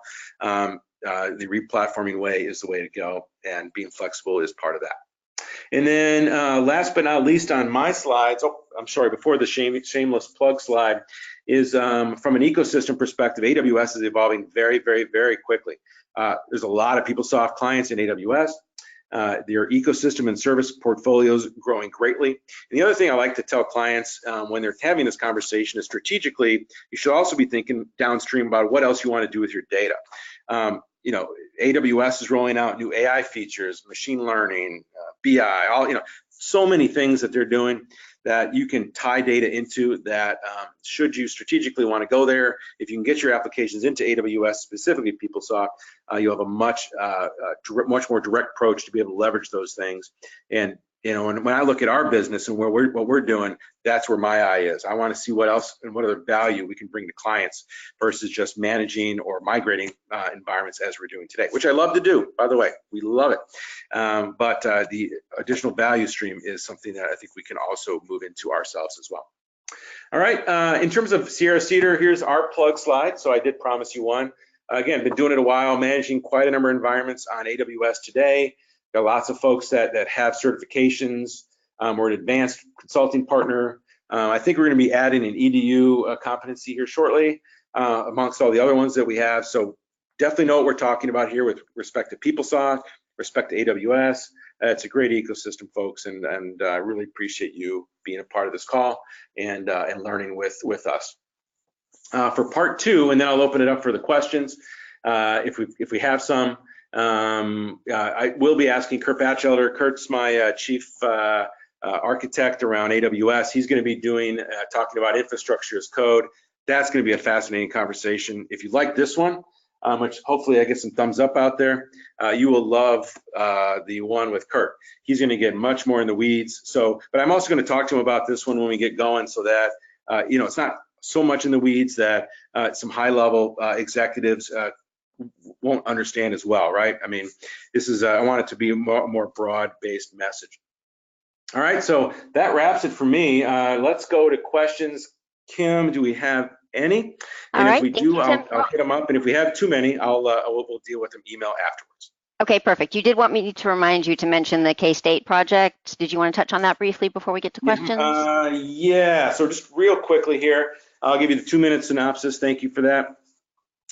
The replatforming way is the way to go, and being flexible is part of that. And then last but not least on my slides, oh, I'm sorry, before the shameless plug slide, is from an ecosystem perspective, AWS is evolving very, very, very quickly. There's a lot of PeopleSoft clients in AWS. Their ecosystem and service portfolios growing greatly. And the other thing I like to tell clients when they're having this conversation is strategically, you should also be thinking downstream about what else you want to do with your data. You know, AWS is rolling out new AI features, machine learning, BI, all, you know, so many things that they're doing that you can tie data into that should you strategically want to go there. If you can get your applications into AWS, specifically PeopleSoft, you'll have a much more direct approach to be able to leverage those things. And you know, when I look at our business and what we're doing, that's where my eye is. I want to see what else and what other value we can bring to clients versus just managing or migrating environments as we're doing today, which I love to do, by the way. We love it. But the additional value stream is something that I think we can also move into ourselves as well. All right, in terms of Sierra-Cedar, here's our plug slide. So I did promise you one. Again, been doing it a while, managing quite a number of environments on AWS today. Got lots of folks that have certifications. We're an advanced consulting partner. I think we're going to be adding an EDU competency here shortly, amongst all the other ones that we have. So definitely know what we're talking about here with respect to PeopleSoft, respect to AWS. It's a great ecosystem, folks, and I really appreciate you being a part of this call and learning with us. For part two, and then I'll open it up for the questions if we have some. I will be asking Kurt Batchelder. Kurt's my chief architect around AWS. He's going to be doing talking about infrastructure as code. That's going to be a fascinating conversation. If you like this one, which hopefully I get some thumbs up out there, you will love the one with Kurt. He's going to get much more in the weeds. So, but I'm also going to talk to him about this one when we get going, so that you know, it's not so much in the weeds that some high-level executives won't understand as well, right? I mean, this is I want it to be a more broad-based message. All right, so that wraps it for me. Let's go to questions. Kim, do we have any? And if we do, I'll hit them up. And if we have too many, we'll deal with them email afterwards. Okay, perfect. You did want me to remind you to mention the K-State project. Did you want to touch on that briefly before we get to questions? Yeah, so just real quickly here, I'll give you the 2-minute synopsis. Thank you for that.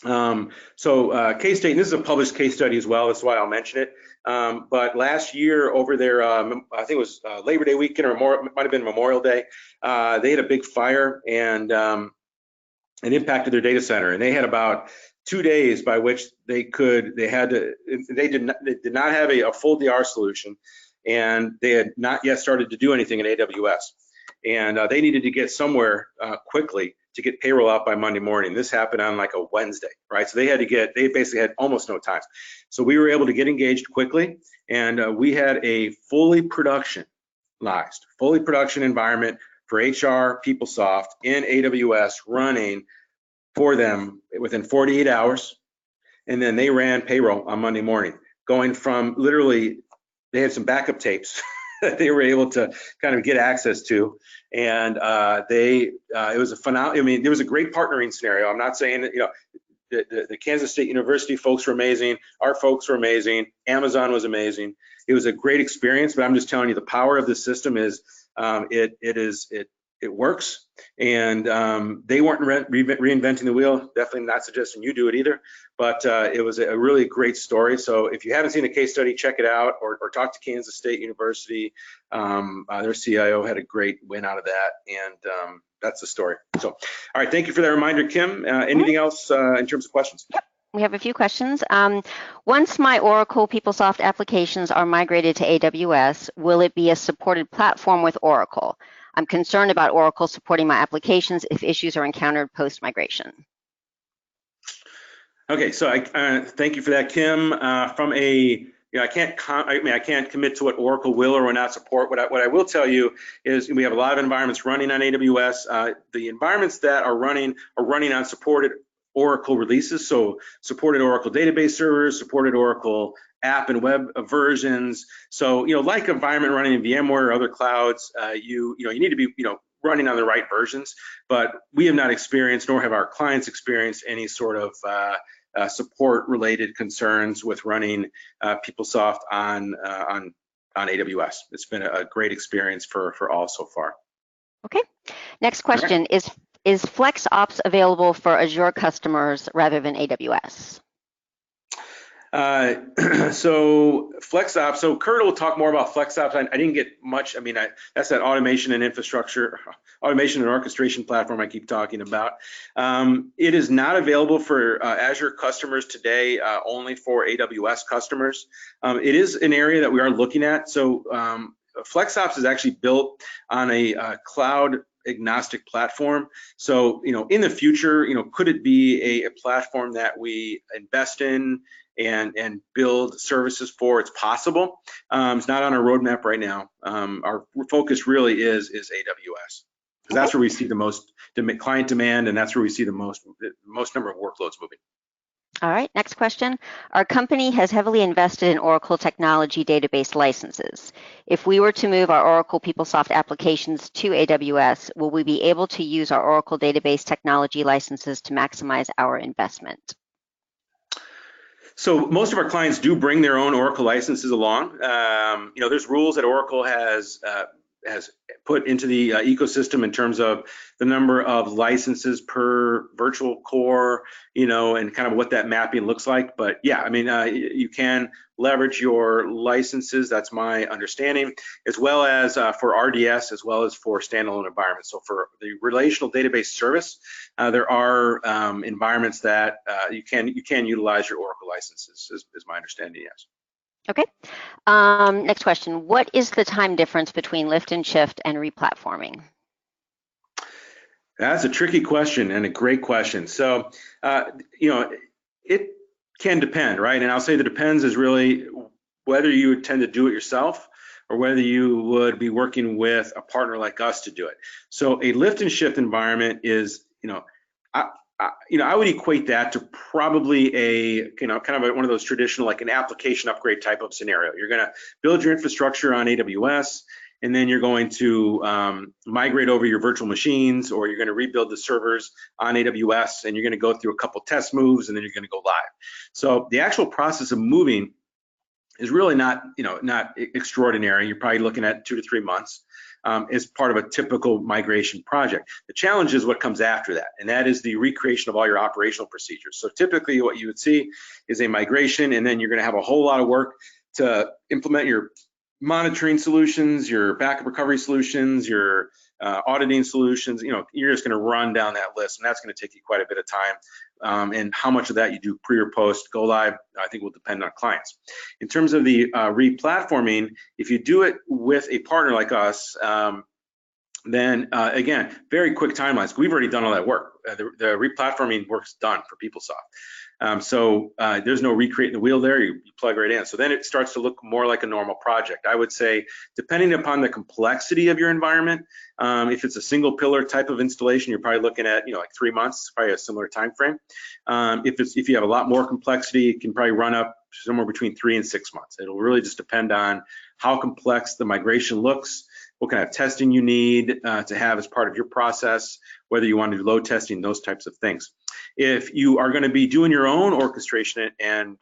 K-State, and this is a published case study as well, that's why I'll mention it. But last year over there, I think it was Labor Day weekend, or it might have been Memorial Day, they had a big fire and it impacted their data center. And they had about 2 days by which they did not have a full DR solution, and they had not yet started to do anything in AWS. And they needed to get somewhere quickly to get payroll out by Monday morning. This happened on like a Wednesday, right? So they basically had almost no time. So we were able to get engaged quickly, and we had a fully productionized environment for HR PeopleSoft in AWS running for them within 48 hours. And then they ran payroll on Monday morning, going from literally, they had some backup tapes that they were able to kind of get access to. And it was a phenomenal, I mean, it was a great partnering scenario. I'm not saying that, you know, the Kansas State University folks were amazing. Our folks were amazing. Amazon was amazing. It was a great experience, but I'm just telling you the power of the system is it works. And they weren't reinventing the wheel. Definitely not suggesting you do it either, but it was a really great story. So if you haven't seen the case study, check it out, or talk to Kansas State University. Their CIO had a great win out of that, and that's the story. So, all right, thank you for that reminder, Kim. Anything else in terms of questions? Yep. We have a few questions. Once my Oracle PeopleSoft applications are migrated to AWS, will it be a supported platform with Oracle? I'm concerned about Oracle supporting my applications if issues are encountered post-migration. Okay, so thank you for that, Kim. I can't commit to what Oracle will or will not support. What I will tell you is we have a lot of environments running on AWS. The environments that are running on supported Oracle releases, so supported Oracle database servers, supported Oracle app and web versions. So, you know, like environment running in VMware or other clouds, you need to be, running on the right versions. But we have not experienced, nor have our clients experienced, any sort of support related concerns with running PeopleSoft on on AWS. It's been a great experience for all so far. Okay. Next question is FlexOps available for Azure customers rather than AWS? So FlexOps, so Kurt will talk more about FlexOps. I didn't get much. I mean, that's that automation and infrastructure, automation and orchestration platform I keep talking about. It is not available for Azure customers today, only for AWS customers. It is an area that we are looking at. So FlexOps is actually built on a cloud agnostic platform. So, in the future, could it be a platform that we invest in and build services for? It's possible. It's not on our roadmap right now. Our focus really is AWS, because that's where we see the most client demand, and that's where we see the most number of workloads moving. All right, next question. Our company has heavily invested in Oracle technology database licenses. If we were to move our Oracle PeopleSoft applications to AWS, will we be able to use our Oracle database technology licenses to maximize our investment? So most of our clients do bring their own Oracle licenses along. There's rules that Oracle has put into the ecosystem in terms of the number of licenses per virtual core, and kind of what that mapping looks like. But yeah, I mean, you can leverage your licenses, that's my understanding, as well as for RDS, as well as for standalone environments. So for the relational database service, there are environments that you can utilize your Oracle licenses, is my understanding, yes. Okay. Next question. What is the time difference between lift and shift and replatforming? That's a tricky question and a great question. So, it can depend, right? And I'll say the depends is really whether you would tend to do it yourself or whether you would be working with a partner like us to do it. So a lift and shift environment is, I would equate that to probably a, kind of one of those traditional, like an application upgrade type of scenario. You're going to build your infrastructure on AWS, and then you're going to migrate over your virtual machines, or you're going to rebuild the servers on AWS, and you're going to go through a couple test moves, and then you're going to go live. So the actual process of moving is really not extraordinary. You're probably looking at 2 to 3 months. As part of a typical migration project. The challenge is what comes after that, and that is the recreation of all your operational procedures. So typically what you would see is a migration, and then you're going to have a whole lot of work to implement your monitoring solutions, your backup recovery solutions, your auditing solutions. You're just going to run down that list, and that's going to take you quite a bit of time. And how much of that you do pre or post go live, I think will depend on clients. In terms of the replatforming, if you do it with a partner like us, then again, very quick timelines. We've already done all that work. The replatforming work's done for PeopleSoft. So there's no recreating the wheel there. You plug right in. So then it starts to look more like a normal project. I would say, depending upon the complexity of your environment, if it's a single pillar type of installation, you're probably looking at like 3 months, probably a similar time frame. If you have a lot more complexity, it can probably run up somewhere between 3 and 6 months. It'll really just depend on how complex the migration looks, what kind of testing you need to have as part of your process, whether you want to do load testing, those types of things. If you are going to be doing your own orchestration and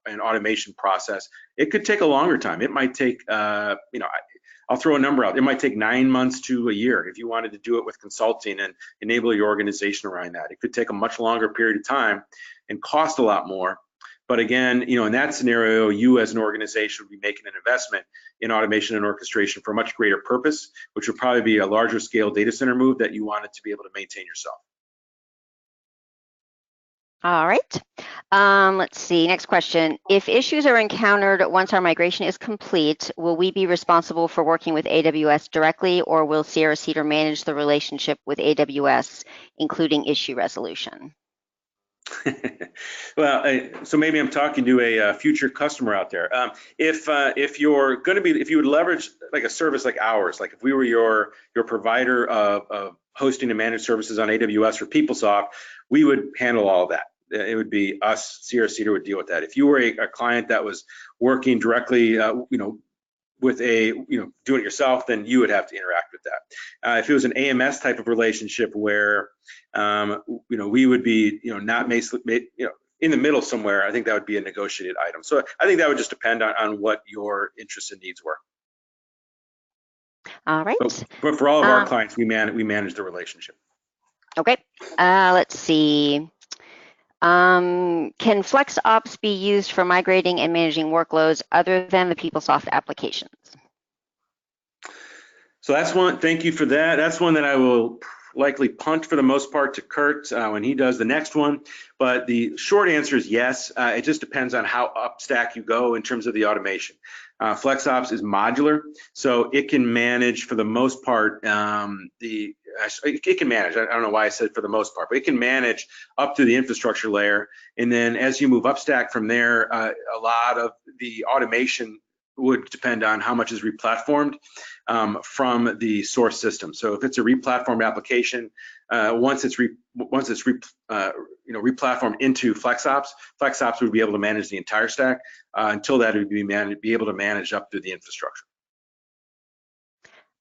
automation process, it could take a longer time. It might take, I'll throw a number out. It might take 9 months to a year if you wanted to do it with consulting and enable your organization around that. It could take a much longer period of time and cost a lot more. But again, in that scenario, you as an organization would be making an investment in automation and orchestration for a much greater purpose, which would probably be a larger scale data center move that you wanted to be able to maintain yourself. All right. Let's see. Next question. If issues are encountered once our migration is complete, will we be responsible for working with AWS directly, or will Sierra-Cedar manage the relationship with AWS, including issue resolution? Well, so maybe I'm talking to a future customer out there. If you would leverage like a service like ours, like if we were your provider of hosting and managed services on AWS or PeopleSoft, we would handle all of that. It would be us, Sierra-Cedar would deal with that. If you were a client that was working directly, with doing it yourself, then you would have to interact with that. If it was an AMS type of relationship where, we would be, not in the middle somewhere, I think that would be a negotiated item. So I think that would just depend on what your interests and needs were. All right. But for all of our clients, we manage the relationship. Okay. Let's see. Can FlexOps be used for migrating and managing workloads other than the PeopleSoft applications? So that's one, thank you for that. That's one that I will likely punt for the most part to Kurt when he does the next one. But the short answer is yes. It just depends on how upstack you go in terms of the automation. FlexOps is modular, so it can manage for the most part it can manage. I don't know why I said for the most part, but it can manage up to the infrastructure layer. And then as you move upstack from there, a lot of the automation would depend on how much is replatformed from the source system. So if it's a replatformed application, once it's replatformed into FlexOps, FlexOps would be able to manage the entire stack. Until that, it would be able to manage up through the infrastructure.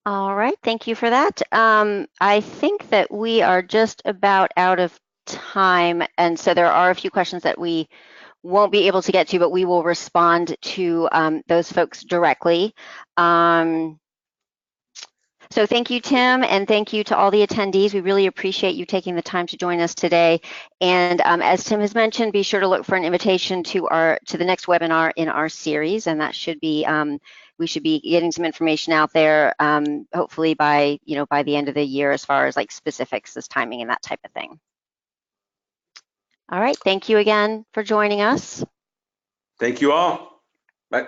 All right, thank you for that. I think that we are just about out of time, and so there are a few questions that we won't be able to get to, but we will respond to those folks directly. So thank you, Tim, and thank you to all the attendees. We really appreciate you taking the time to join us today. And as Tim has mentioned, be sure to look for an invitation to the next webinar in our series, and that should be we should be getting some information out there, hopefully by the end of the year, as far as like specifics, as timing and that type of thing. All right, thank you again for joining us. Thank you all. Bye.